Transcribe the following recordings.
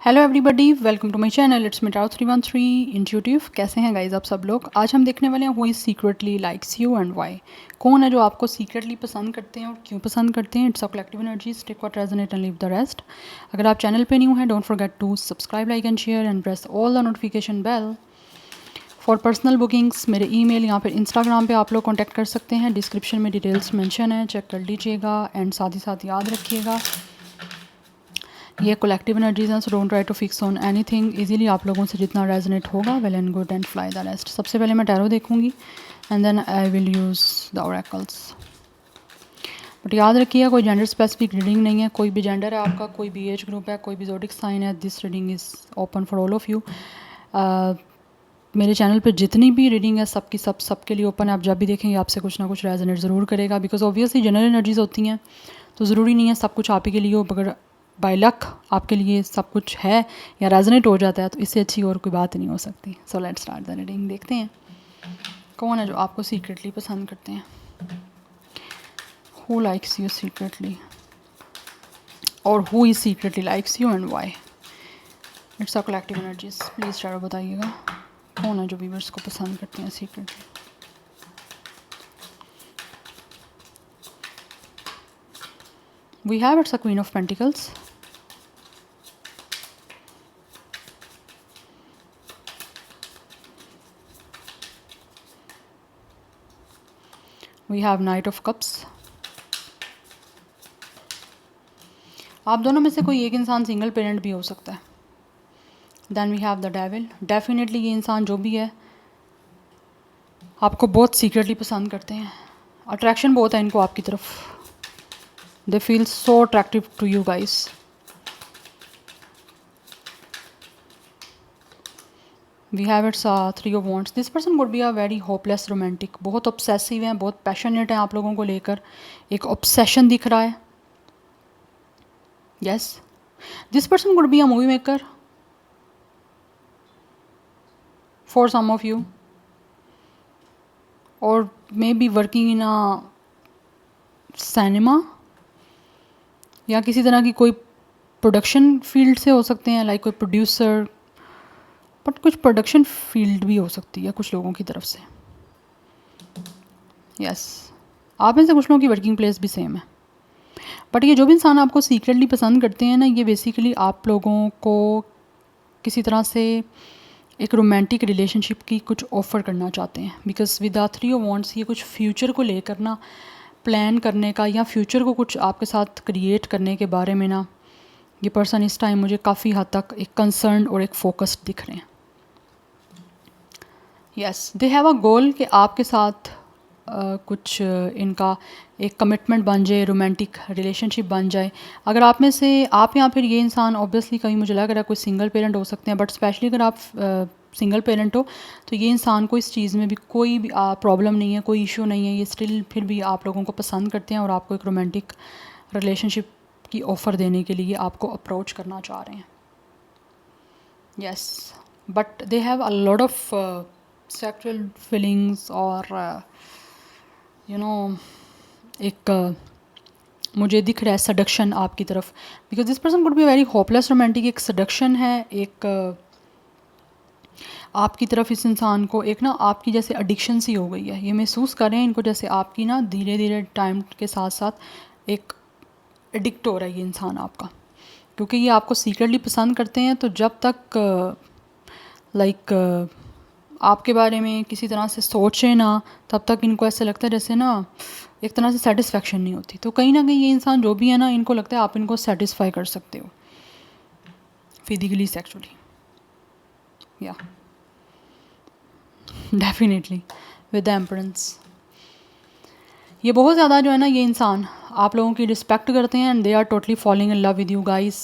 Hello everybody, welcome to my channel. It's me Tau 313 intuitive. कैसे हैं guys आप सब लोग? आज हम देखने वाले हैं who is secretly likes you and why. कौन है जो आपको सीक्रेटली पसंद करते हैं और क्यों पसंद करते हैं? It's a collective energies, take what resonate and leave the rest. अगर आप चैनल पे न्यू हैं, don't forget to subscribe, like and share and press all the notification bell for personal bookings. मेरे ईमेल या फिर इंस्टाग्राम पे आप लोग कॉन्टैक्ट कर सकते हैं। डिस्क्रिप्शन में डिटेल्स मेंशन है, चेक कर लीजिएगा। एंड साथ ही साथ याद रखिएगा ये कलेक्टिव एनर्जीज हैं, so don't try to fix on anything. Easily आप लोगों से जितना रेजोनेट होगा, well and good, and fly the rest. सबसे पहले मैं टैरो देखूंगी and then I will use the oracles. But याद रखिए कोई जेंडर स्पेसिफिक रीडिंग नहीं है। कोई भी जेंडर है आपका, कोई भी एज ग्रुप है, कोई भी ज़ोडिक साइन है, this reading is open for all of you. मेरे चैनल पे जितनी भी रीडिंग है सबकी सबके लिए ओपन है। आप जब भी देखेंगे आपसे कुछ ना कुछ रेजोनेट ज़रूर करेगा, बिकॉज ऑब्वियसली जनरल एनर्जीज होती हैं, तो ज़रूरी नहीं है सब कुछ आप ही के लिए हो। मगर बाय लक आपके लिए सब कुछ है या रेजोनेट हो जाता है, तो इससे अच्छी और कोई बात नहीं हो सकती। So let's start the reading. देखते हैं कौन है जो आपको सीक्रेटली पसंद करते हैं। हु लाइक्स यू सीक्रेटली और who is secretly likes you and why. It's a collective energies. Please tarot बताइएगा कौन है जो व्यूअर्स को पसंद करते हैं secretly. We have it's a queen of pentacles, we have knight of cups. आप दोनों में से कोई एक इंसान सिंगल पेरेंट भी हो सकता है। Then we have the devil. Definitely ये इंसान जो भी है आपको बहुत सीक्रेटली पसंद करते हैं। अट्रैक्शन बहुत है इनको आपकी तरफ। They feel so attractive to you guys. We have it's three of wands. This person would be a very hopeless romantic. बहुत ऑब्सेसिव हैं, बहुत पैशनेट हैं आप लोगों को लेकर। एक ऑब्सेशन दिख रहा है। Yes, this person would be a movie maker for some of you, और may be working in a cinema या किसी तरह की कोई प्रोडक्शन फील्ड से हो सकते हैं, लाइक कोई प्रोड्यूसर। बट कुछ प्रोडक्शन फील्ड भी हो सकती है कुछ लोगों की तरफ से। यस, आप में से कुछ लोगों की वर्किंग प्लेस भी सेम है। बट ये जो भी इंसान आपको सीक्रेटली पसंद करते हैं ना, ये बेसिकली आप लोगों को किसी तरह से एक रोमांटिक रिलेशनशिप की कुछ ऑफ़र करना चाहते हैं। Because with the three of wants ये कुछ फ्यूचर को लेकर ना प्लान करने का, या फ्यूचर को कुछ आपके साथ क्रिएट करने के बारे में ना, ये पर्सन इस टाइम मुझे काफ़ी हद तक एक कंसर्न और एक फोकस्ड दिख रहे हैं। यस, दे हैव अ गोल कि आपके साथ कुछ इनका एक कमिटमेंट बन जाए, रोमांटिक रिलेशनशिप बन जाए। अगर आप में से आप या फिर ये इंसान, ऑब्वियसली कहीं मुझे लग रहा है कोई सिंगल पेरेंट हो सकते हैं, बट स्पेशली अगर आप सिंगल पेरेंट हो तो ये इंसान को इस चीज़ में भी कोई भी प्रॉब्लम नहीं है, कोई इशू नहीं है। ये स्टिल फिर भी आप लोगों को पसंद करते हैं और आपको एक रोमांटिक रिलेशनशिप की ऑफ़र देने के लिए आपको अप्रोच करना चाह रहे हैं। Yes, but they have a lot of sexual feelings और यू नो एक मुझे दिख रहा है सडक्शन आपकी तरफ। Because this person could be very hopeless romantic. एक सडक्शन है, एक आपकी तरफ इस इंसान को एक ना आपकी जैसे एडिक्शन सी हो गई है। ये महसूस कर रहे हैं इनको जैसे आपकी ना धीरे धीरे टाइम के साथ साथ एक एडिक्ट हो रहा है ये इंसान आपका। क्योंकि ये आपको सीक्रेटली पसंद करते हैं, तो जब तक लाइक आपके बारे में किसी तरह से सोचें ना, तब तक इनको ऐसे लगता है जैसे ना एक तरह से सेटिस्फेक्शन नहीं होती। तो कहीं ना कहीं ये इंसान जो भी है ना, इनको लगता है आप इनको सेटिस्फाई कर सकते हो फिजिकली, सेक्सुअली। या डेफिनेटली विद द एम्परेंस। ये बहुत ज़्यादा जो है ना, ये इंसान आप लोगों की रिस्पेक्ट करते हैं and they are totally following in love with you guys.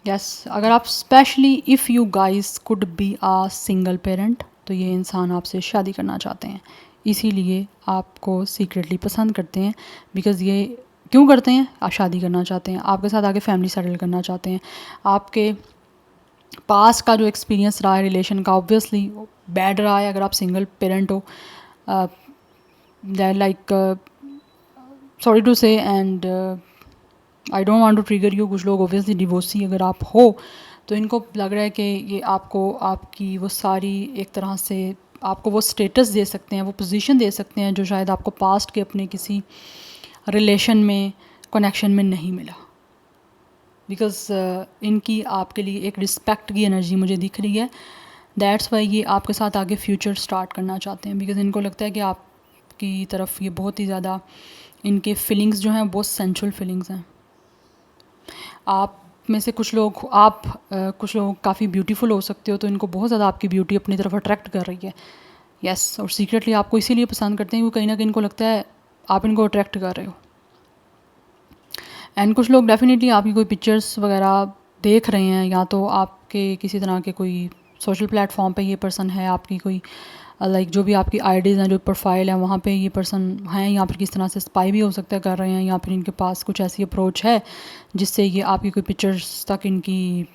Yes, अगर आप specially if you guys could be a single parent, तो ये इंसान आपसे शादी करना चाहते हैं, इसीलिए आपको सीक्रेटली पसंद करते हैं। बिकॉज़ ये क्यों करते हैं? आप शादी करना चाहते हैं, आपके साथ आगे फैमिली सेटल करना चाहते हैं। आपके पास का जो एक्सपीरियंस रहा है रिलेशन का, ऑब्वियसली बैड रहा है अगर आप सिंगल पेरेंट हो। Like sorry to say, and I don't want to trigger you, कुछ लोग ओबियसली डिवोर्सी अगर आप हो तो इनको लग रहा है कि ये आपको आपकी वो सारी एक तरह से आपको वो स्टेटस दे सकते हैं, वो पोजीशन दे सकते हैं जो शायद आपको पास्ट के अपने किसी रिलेशन में कनेक्शन में नहीं मिला। बिकॉज इनकी आपके लिए एक रिस्पेक्ट की एनर्जी मुझे दिख रही है। दैट्स वाई ये आपके साथ आगे फ्यूचर स्टार्ट करना चाहते हैं, बिकॉज इनको लगता है कि आपकी तरफ ये बहुत ही ज़्यादा इनके फीलिंग्स जो हैं बहुत सेंसुअल फीलिंग्स हैं। आप में से कुछ लोग कुछ लोग काफ़ी ब्यूटीफुल हो सकते हो, तो इनको बहुत ज़्यादा आपकी ब्यूटी अपनी तरफ अट्रैक्ट कर रही है। यस और सीक्रेटली आपको इसीलिए पसंद करते हैं क्योंकि कहीं ना कहीं इनको लगता है आप इनको अट्रैक्ट कर रहे हो। एंड कुछ लोग डेफिनेटली आपकी कोई पिक्चर्स वगैरह देख रहे हैं, या तो आपके किसी तरह के कोई सोशल प्लेटफॉर्म पे ये पर्सन है, आपकी कोई लाइक जो भी आपकी आईडीज़ हैं, जो प्रोफाइल है वहाँ पे ये पर्सन हैं, या फिर किस तरह से स्पाई भी हो सकता है कर रहे हैं, या फिर इनके पास कुछ ऐसी अप्रोच है जिससे ये आपकी कोई पिक्चर्स तक इनकी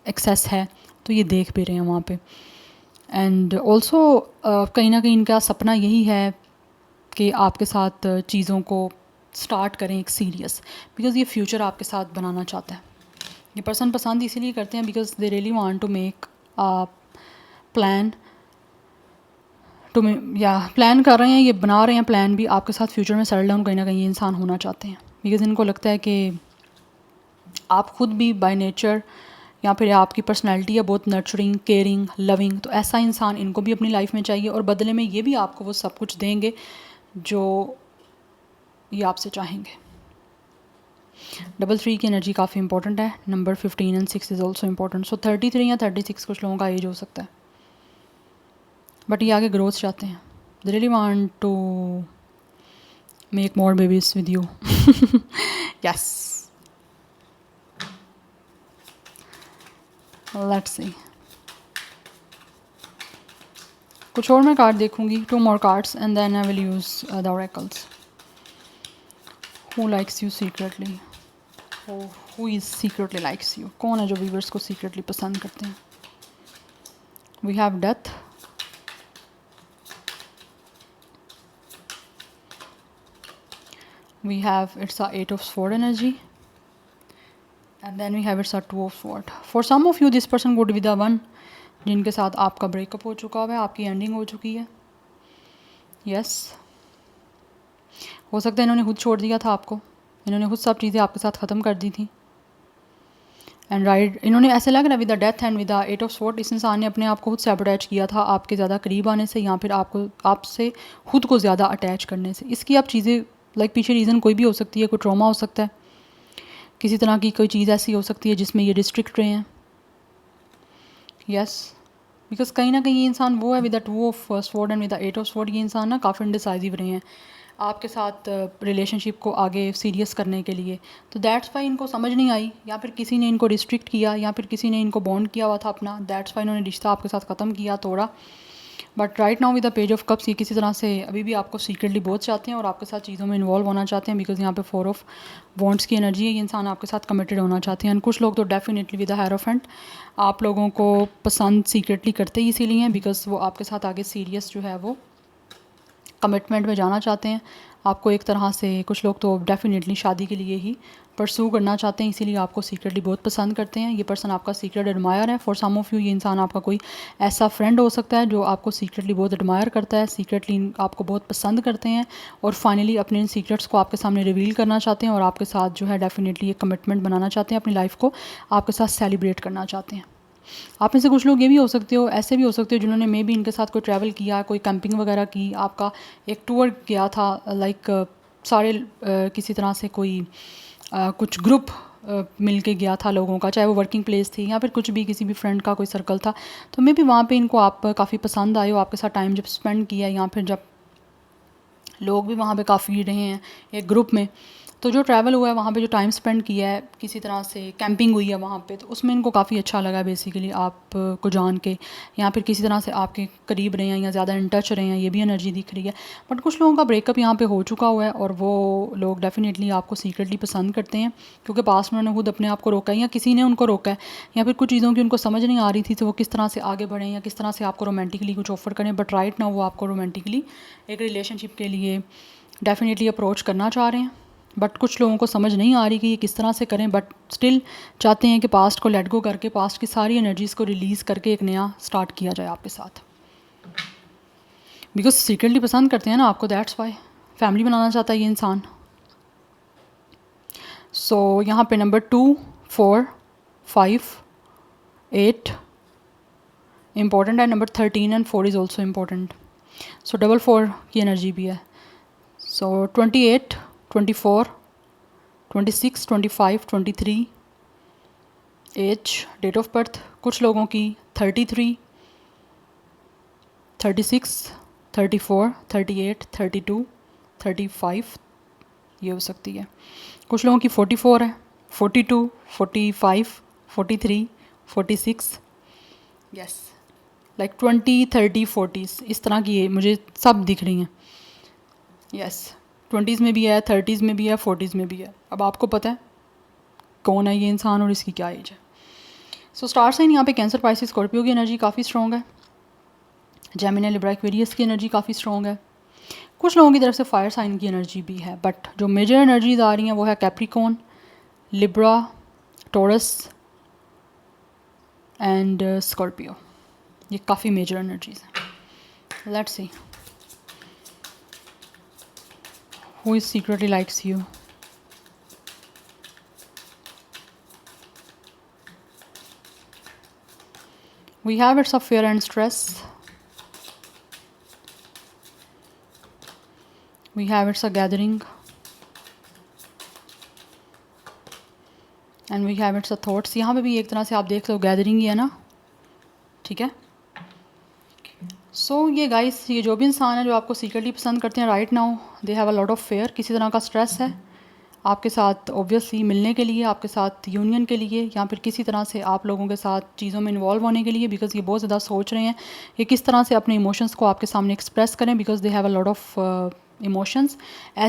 एक्सेस है, तो ये देख भी रहे हैं वहाँ पे। एंड ऑल्सो कहीं ना कहीं इनका सपना यही है कि आपके साथ चीज़ों को स्टार्ट करें एक सीरियस, बिकॉज़ ये फ्यूचर आपके साथ बनाना चाहता है। ये पर्सन पसंद इसीलिए करते हैं because they really want to make a plan या प्लान कर रहे हैं, ये बना रहे हैं प्लान भी आपके साथ फ्यूचर में सेटल डाउन कहीं ना कहीं ये इंसान होना चाहते हैं। बिकॉज इनको लगता है कि आप खुद भी बाय नेचर या फिर आपकी पर्सनैलिटी है बहुत नर्चरिंग, केयरिंग, लविंग, तो ऐसा इंसान इनको भी अपनी लाइफ में चाहिए और बदले में ये भी आपको वो सब कुछ देंगे जो ये आपसे चाहेंगे। 3 की एनर्जी काफ़ी इंपॉर्टेंट है। Number 15 and 6 is also important. So 33 या 36 कुछ लोगों का एज हो सकता है, बट ये आगे ग्रोथ चाहते हैं। They really want to make more babies with you. Yes, let's see. कुछ और मैं कार्ड देखूंगी, 2 more cards and then I will use the oracles. Who likes you secretly? Who is secretly likes you? कौन है जो viewers को secretly पसंद करते हैं? We have death, we have it's a 8 of sword energy, and then we have it's a 2 of sword. For some of you this person would be the one जिनके साथ आपका ब्रेकअप हो चुका है, आपकी एंडिंग हो चुकी है। यस, हो सकता है इन्होंने खुद छोड़ दिया था आपको, इन्होंने खुद सब चीज़ें आपके साथ ख़त्म कर दी थी। एंड राइट, इन्होंने ऐसे लग रहा है with the death and with the 8 of sword, इस इंसान ने अपने आप को खुद से अटैच किया था आपके ज़्यादा करीब आने से, या फिर आपसे खुद को ज़्यादा अटैच करने से। इसकी आप चीज़ें लाइक पीछे रीज़न कोई भी हो सकती है, कोई ट्रॉमा हो सकता है, किसी तरह की कोई चीज़ ऐसी हो सकती है जिसमें ये डिस्ट्रिक्ट रहे हैं। यस, बिकॉज कहीं ना कहीं ये इंसान वो है with the 2 of sword and with the 8 of sword, ये इंसान ना काफ़ी इंडिसाइसिव रहे हैं आपके साथ रिलेशनशिप को आगे सीरियस करने के लिए। तो दैट्स वाई इनको समझ नहीं आई, या फिर किसी ने इनको रिस्ट्रिक्ट किया, या फिर किसी ने इनको बॉन्ड किया हुआ था अपना, दैट्स वाई इन्होंने रिश्ता आपके साथ ख़त्म किया, तोड़ा। But right now with the page of cups ये किसी तरह से अभी भी आपको सीक्रेटली बहुत चाहते हैं और आपके साथ चीज़ों में इन्वॉल्व होना चाहते हैं, बिकॉज यहाँ पे 4 ऑफ वॉन्ट्स की एनर्जी है। ये इंसान आपके साथ कमिटेड होना चाहते हैं। कुछ लोग तो डेफिनेटली विद द हेरोफेंट आप लोगों को पसंद सीक्रेटली करते ही इसीलिए हैं बिकॉज वो आपके साथ आगे सीरियस जो है वो कमिटमेंट में जाना चाहते हैं आपको एक तरह से। कुछ लोग तो डेफिनेटली शादी के लिए ही परसू करना चाहते हैं, इसीलिए आपको सीक्रेटली बहुत पसंद करते हैं। ये पर्सन आपका सीक्रेट एडमायर है। फॉर सम ऑफ यू ये इंसान आपका कोई ऐसा फ्रेंड हो सकता है जो आपको सीक्रेटली बहुत एडमायर करता है, सीक्रेटली आपको बहुत पसंद करते हैं और फाइनली अपने इन सीक्रेट्स को आपके सामने रिवील करना चाहते हैं और आपके साथ जो है डेफिनेटली ये कमिटमेंट बनाना चाहते हैं, अपनी लाइफ को आपके साथ सेलिब्रेट करना चाहते हैं। आप में से कुछ लोग ये भी हो सकते हो, ऐसे भी हो सकते हो जिन्होंने मे बी इनके साथ कोई ट्रैवल किया, कोई कैंपिंग वगैरह की, आपका एक टूर गया था, लाइक सारे किसी तरह से कोई कुछ ग्रुप मिल के गया था लोगों का, चाहे वो वर्किंग प्लेस थी या फिर कुछ भी किसी भी फ्रेंड का कोई सर्कल था, तो मे बी वहाँ पे इनको आप काफ़ी पसंद आए हो, आपके साथ टाइम जब स्पेंड किया या फिर जब लोग भी वहाँ पे काफ़ी रहे हैं एक ग्रुप में, तो जो ट्रैवल हुआ है वहाँ पे जो टाइम स्पेंड किया है, किसी तरह से कैंपिंग हुई है वहाँ पे, तो उसमें इनको काफ़ी अच्छा लगा बेसिकली आपको जान के, या फिर किसी तरह से आपके करीब रहे हैं या ज़्यादा इन टच रहे हैं, ये भी एनर्जी दिख रही है। बट कुछ लोगों का ब्रेकअप यहाँ पे हो चुका हुआ है और वो लोग डेफिनेटली आपको सीक्रेटली पसंद करते हैं क्योंकि पास में उन्होंने खुद अपने आप को रोका है या किसी ने उनको रोका है, या फिर कुछ चीज़ों की उनको समझ नहीं आ रही थी तो वो किस तरह से आगे बढ़ें या किस तरह से आपको रोमांटिकली कुछ ऑफर करें। बट राइट नाउ वो आपको रोमांटिकली एक रिलेशनशिप के लिए डेफिनेटली अप्रोच करना चाह रहे हैं। बट कुछ लोगों को समझ नहीं आ रही कि ये किस तरह से करें, बट स्टिल चाहते हैं कि पास्ट को लेट गो करके पास्ट की सारी एनर्जीज़ को रिलीज़ करके एक नया स्टार्ट किया जाए आपके साथ। बिकॉज सीक्रेटली पसंद करते हैं ना आपको, दैट्स वाई फैमिली बनाना चाहता है ये इंसान। सो यहाँ पे नंबर 2, 4, 5, 8 इम्पॉर्टेंट है, number 13 and 4 is also important. So 4 की एनर्जी भी है। So 28, 24, 26, 25, 23 age, date of birth कुछ लोगों की 33, 36, 34, 38, 32, 35 ये हो सकती है। कुछ लोगों की 44 है, 42, 45, 43, 46 यस, लाइक 20, 30, 40 इस तरह की ये मुझे सब दिख रही हैं। यस 20s में भी है, 30s में भी है, 40s में भी है। अब आपको पता है कौन है ये इंसान और इसकी क्या एज है। सो स्टार साइन यहाँ पे कैंसर, पाइसिस, स्कॉर्पियो की एनर्जी काफ़ी स्ट्रॉन्ग है। जेमिनी, लिब्रा, एक्वेरियस की एनर्जी काफ़ी स्ट्रॉन्ग है। कुछ लोगों की तरफ से फायर साइन की एनर्जी भी है, बट जो मेजर एनर्जीज आ रही हैं वो है Capricorn, Libra, taurus and Scorpio. ये काफ़ी मेजर एनर्जीज हैं। Let's see who is secretly likes you. We have it's of fear and stress. We have it's a gathering. And we have it's a thoughts. यहाँ पे भी एक तरह से आप देख लो गैदरिंग ही है ना, ठीक है। सो ये गाइस, ये जो भी इंसान है जो आपको सीक्रेटली पसंद करते हैं right now, they have a lot of fair, किसी तरह का स्ट्रेस है आपके साथ ऑब्वियसली मिलने के लिए, आपके साथ यूनियन के लिए, या फिर किसी तरह से आप लोगों के साथ चीज़ों में इन्वॉल्व होने के लिए। बिकॉज ये बहुत ज़्यादा सोच रहे हैं कि किस तरह से अपने इमोशंस को आपके सामने एक्सप्रेस करें, because they have a lot of emotions.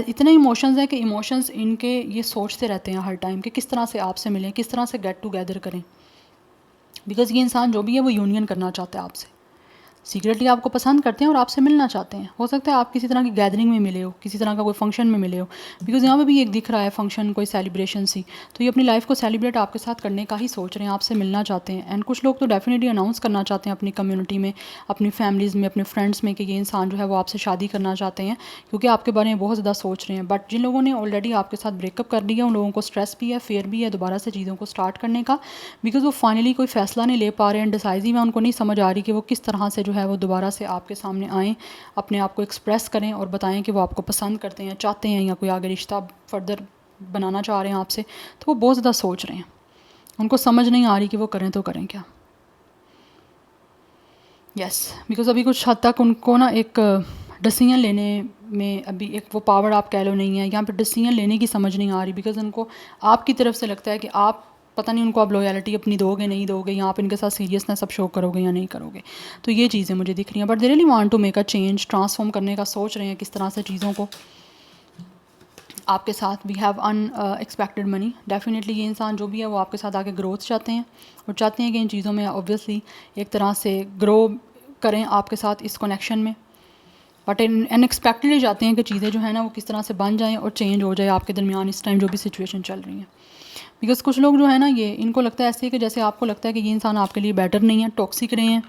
इतने इमोशंस हैं कि इमोशंस इनके ये सोचते रहते हैं हर टाइम कि किस तरह से आपसे मिलें, किस तरह से गेट टुगेदर करें। बिकॉज ये इंसान जो भी है वो यूनियन करना चाहता है आपसे, सीक्रेटली आपको पसंद करते हैं और आपसे मिलना चाहते हैं। हो सकता है आप किसी तरह की गैदरिंग में मिले हो, किसी तरह का कोई फंक्शन में मिले हो, बिकॉज यहाँ पे भी एक दिख रहा है फंक्शन, कोई सेलिब्रेशन सी। तो ये अपनी लाइफ को सेलिब्रेट आपके साथ करने का ही सोच रहे हैं, आपसे मिलना चाहते हैं। एंड कुछ लोग तो डेफिनेटली अनाउंस करना चाहते हैं अपनी कम्युनिटी में, अपनी फैमिलीज़ में, अपने फ्रेंड्स में कि ये इंसान जो है वो आपसे शादी करना चाहते हैं, क्योंकि आपके बारे में बहुत ज़्यादा सोच रहे हैं। बट जिन लोगों ने ऑलरेडी आपके साथ ब्रेकअप कर लिया, उन लोगों को स्ट्रेस भी है, फेयर भी है दोबारा से चीज़ों को स्टार्ट करने का, बिकॉज वो फाइनली कोई फैसला नहीं ले पा रहे हैं, डिसाइसिव है, उनको नहीं समझ आ रही कि वो किस तरह से जो है वो दोबारा से आपके सामने आएँ, अपने आप को एक्सप्रेस करें और बताएं कि वो आपको पसंद करते हैं, चाहते हैं, या कोई आगे रिश्ता फर्दर बनाना चाह रहे हैं आपसे। तो वो बहुत ज़्यादा सोच रहे हैं, उनको समझ नहीं आ रही कि वो करें तो करें क्या। यस बिकॉज अभी कुछ हद तक उनको ना एक डिसीजन लेने में अभी एक वो पावर आप कह लो नहीं है, यहाँ पर डिसीजन लेने की समझ नहीं आ रही। बिकॉज उनको आपकी तरफ से लगता है कि आप पता नहीं उनको आप लॉयल्टी अपनी दोगे नहीं दोगे, या आप इनके साथ सीरियसनेस अब शो करोगे या नहीं करोगे। तो ये चीज़ें मुझे दिख रही हैं, but they really want to make a change, transform करने का सोच रहे हैं किस तरह से चीज़ों को आपके साथ। We have unexpected money, definitely ये इंसान जो भी है वो आपके साथ आगे ग्रोथ चाहते हैं और चाहते हैं कि इन चीज़ों में ऑब्वियसली एक तरह से ग्रो करें आपके साथ इस कनेक्शन में। बट अनएक्सपेक्टेडली चाहते हैं कि चीज़ें जो है ना वो किस तरह से बन जाएँ और चेंज हो जाए आपके दरमियान इस टाइम जो भी सिचुएशन चल रही है। बिकॉज कुछ लोग जो है ना, ये इनको लगता है ऐसे कि जैसे आपको लगता है कि ये इंसान आपके लिए बेटर नहीं है, टॉक्सिक रहे हैं,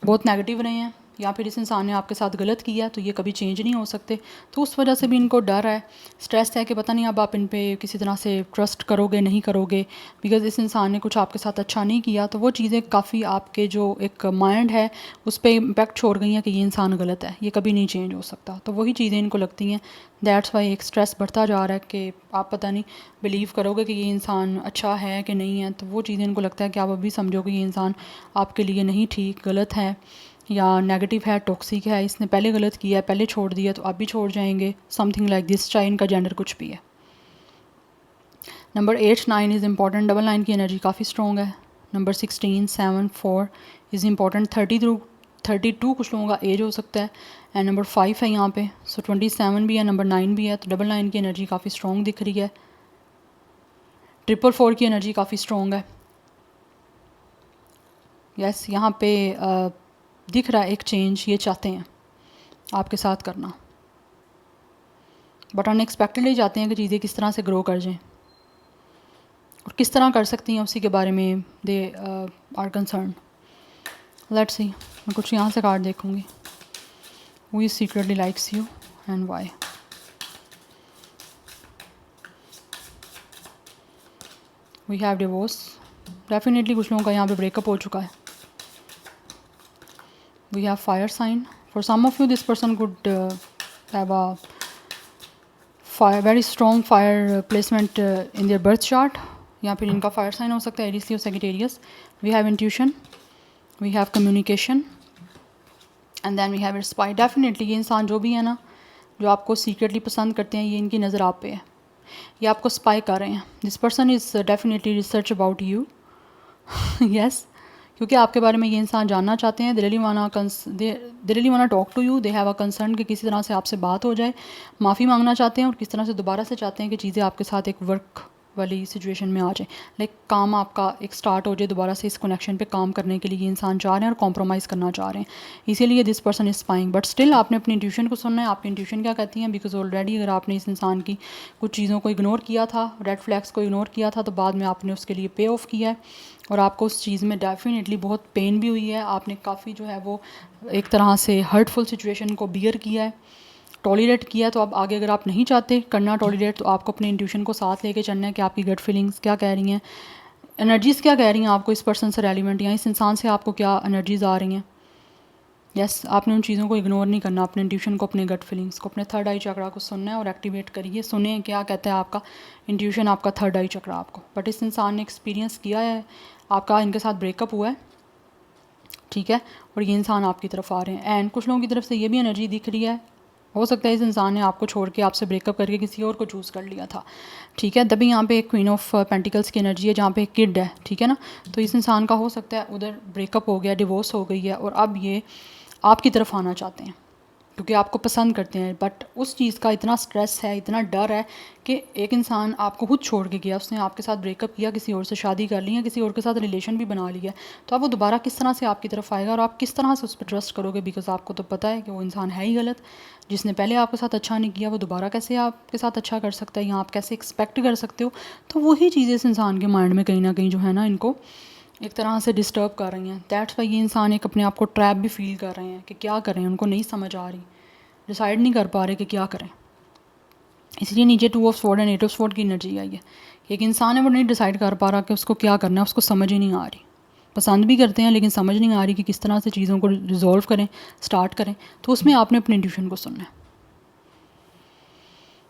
बहुत नेगेटिव रहे हैं, या फिर इस इंसान ने आपके साथ गलत किया तो ये कभी चेंज नहीं हो सकते। तो उस वजह से भी इनको डर है, स्ट्रेस है कि पता नहीं अब आप इन पे किसी तरह से ट्रस्ट करोगे नहीं करोगे, बिकॉज इस इंसान ने कुछ आपके साथ अच्छा नहीं किया। तो वो चीज़ें काफ़ी आपके जो एक माइंड है उस पर इम्पैक्ट छोड़ गई हैं कि ये इंसान गलत है, ये कभी नहीं चेंज हो सकता। तो वही चीज़ें इनको लगती हैं, दैट्स वाई एक स्ट्रेस बढ़ता जा रहा है कि आप पता नहीं बिलीव करोगे कि ये इंसान अच्छा है कि नहीं है। तो वो चीज़ें इनको लगता है कि आप अभी समझो कि ये इंसान आपके लिए नहीं ठीक, गलत है या नेगेटिव है, टॉक्सिक है, इसने पहले गलत किया है, पहले छोड़ दिया तो आप भी छोड़ जाएंगे, समथिंग लाइक दिस, चाहे इनका जेंडर कुछ भी है। नंबर 8, 9 इज़ इंपॉर्टेंट, 9 की एनर्जी काफ़ी स्ट्रॉन्ग है। नंबर 16, 7, 4 इज़ इंपॉर्टेंट, 32 कुछ लोगों का एज हो सकता है। एंड नंबर 5 है यहाँ पे, सो 27 भी है, नंबर 9 भी है। तो 9 की एनर्जी काफ़ी स्ट्रॉन्ग दिख रही है। 444 की एनर्जी काफ़ी स्ट्रॉन्ग है। यस यहाँ पे दिख रहा है एक चेंज ये चाहते हैं आपके साथ करना। बट अनएक्सपेक्टेडली चाहते हैं कि चीज़ें किस तरह से ग्रो कर जाएँ और किस तरह कर सकती हैं, उसी के बारे में they are concern. Let's see, मैं कुछ यहाँ से कार्ड देखूँगी। Who is secretly likes you and why. We have divorce, definitely कुछ लोगों का यहाँ पे ब्रेकअप हो चुका है। We have fire sign, for some of you this person could have a fire, very strong fire placement in their birth chart, या फिर इनका फायर साइन हो सकता है एरीज और Sagittarius. We have intuition, we have communication and then we have spy. Definitely ये इंसान जो भी है ना, जो आपको सीक्रेटली पसंद करते हैं, ये इनकी नज़र आप पे है, ये आपको स्पाई कर रहे हैं। This person is definitely research about you, yes, क्योंकि आपके बारे में ये इंसान जानना चाहते हैं। They really wanna talk to you, they have a concern कि किसी तरह से आपसे बात हो जाए, माफ़ी मांगना चाहते हैं और किस तरह से दोबारा से चाहते हैं कि चीज़ें आपके साथ एक वर्क वाली सिचुएशन में आ जाए, लाइक काम आपका एक स्टार्ट हो जाए दोबारा से। इस कनेक्शन पे काम करने के लिए ये इंसान चाह रहे हैं और कॉम्प्रोमाइज़ करना चाह रहे हैं, इसीलिए this person is spying. But still आपने अपनी इंट्यूशन को सुनना है, आपकी इंट्यूशन क्या कहती हैं, बिकॉज ऑलरेडी अगर आपने इस इंसान की कुछ चीज़ों को इग्नोर किया था, रेड फ्लैग्स को इग्नोर किया था, तो बाद में आपने उसके लिए पे ऑफ किया है और आपको उस चीज़ में डेफिनेटली बहुत पेन भी हुई है। आपने काफ़ी जो है वो एक तरह से हर्टफुल सिचुएशन को बियर किया है, टॉलरेट किया। तो अब आगे अगर आप नहीं चाहते करना टॉलरेट, तो आपको अपने इंट्यूशन को साथ लेके चलना है कि आपकी गट फीलिंग्स क्या कह रही हैं, एनर्जीज़ क्या कह रही हैं आपको इस पर्सन से रेलिवेंट, या इस इंसान से आपको क्या एनर्जीज़ आ रही हैं। यस, आपने उन चीज़ों को इग्नोर नहीं करना, अपने इंट्यूशन को, अपने गट फीलिंग्स को, अपने थर्ड आई चक्रा को सुनना है और एक्टिवेट करिए। सुने क्या कहता है आपका इंट्यूशन, आपका थर्ड आई चक्रा आपको। बट इस इंसान ने एक्सपीरियंस किया है, आपका इनके साथ ब्रेकअप हुआ है, ठीक है, और ये इंसान आपकी तरफ आ रहे हैं। एंड कुछ लोगों की तरफ से ये भी एनर्जी दिख रही है, हो सकता है इस इंसान ने आपको छोड़ के, आपसे ब्रेकअप करके किसी और को चूज़ कर लिया था, ठीक है। तभी यहाँ पे एक क्वीन ऑफ पेंटिकल्स की एनर्जी है, जहाँ पे एक किड है, ठीक है ना। तो इस इंसान का हो सकता है उधर ब्रेकअप हो गया, डिवोर्स हो गई है और अब ये आपकी तरफ आना चाहते हैं क्योंकि आपको पसंद करते हैं। बट उस चीज़ का इतना स्ट्रेस है, इतना डर है कि एक इंसान आपको खुद छोड़ के गया, उसने आपके साथ ब्रेकअप किया, किसी और से शादी कर ली है, किसी और के साथ रिलेशन भी बना लिया, तो अब वो दोबारा किस तरह से आपकी तरफ आएगा और आप किस तरह से उस पर ट्रस्ट करोगे, बिकॉज आपको तो पता है कि वो इंसान है ही गलत। जिसने पहले आपके साथ अच्छा नहीं किया वो दोबारा कैसे आपके साथ अच्छा कर सकता है, या आप कैसे एक्सपेक्ट कर सकते हो। तो वही चीज़ें इस इंसान के माइंड में कहीं ना कहीं जो है ना, इनको एक तरह से डिस्टर्ब कर रही हैं। दैट्स वाई ये इंसान एक अपने आप को ट्रैप भी फील कर रहे हैं कि क्या करें, उनको नहीं समझ आ रही, डिसाइड नहीं कर पा रहे कि क्या करें। इसलिए नीचे 2 of sword and 8 of sword की एनर्जी आई है। एक इंसान है वो नहीं डिसाइड कर पा रहा कि उसको क्या करना है, उसको समझ ही नहीं आ रही। पसंद भी करते हैं लेकिन समझ नहीं आ रही कि किस तरह से चीज़ों को रिजॉल्व करें, स्टार्ट करें। तो उसमें आपने अपने इंट्यूशन को सुनना है।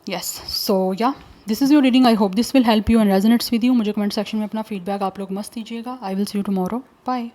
यस, सो या this is your reading. I hope this will help you and resonates with you. मुझे कमेंट सेक्शन में अपना फीडबैक आप लोग मस्त दीजिएगा। I will see you tomorrow. Bye.